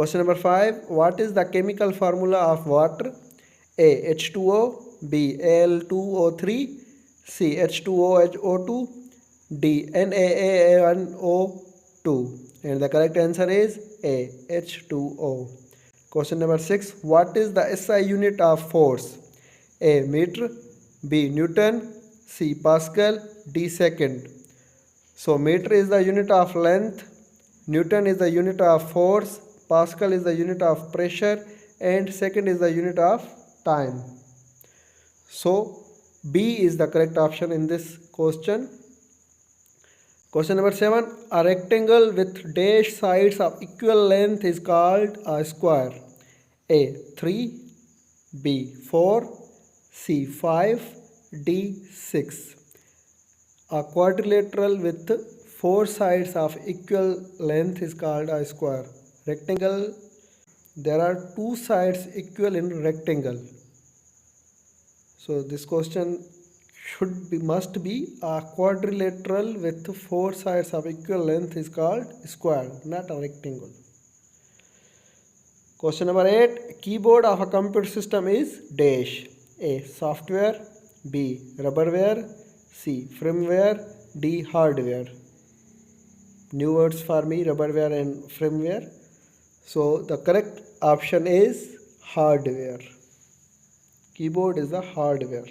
Question number 5. What is the chemical formula of water? A. H2O, B. Al2O3, C. H2OHO2, D. NaAnO2. And the correct answer is A. H2O. Question number 6. What is the SI unit of force? A. Meter, B. Newton, C. Pascal, D. Second. So meter is the unit of length, Newton is the unit of force, Pascal is the unit of pressure, and second is the unit of time. So B is the correct option in this question. Question number 7. A rectangle with dash sides of equal length is called a square. A. 3, B. 4, C. 5, D. 6. A quadrilateral with 4 sides of equal length is called a square. Rectangle, there are 2 sides equal in rectangle. So this question must be a quadrilateral with 4 sides of equal length is called square, not a rectangle. Question number 8. Keyboard of a computer system is dash. A. Software, B. Rubberware, C. Firmware, D. Hardware. New words for me, rubberware and firmware. So the correct option is hardware. Keyboard is the hardware.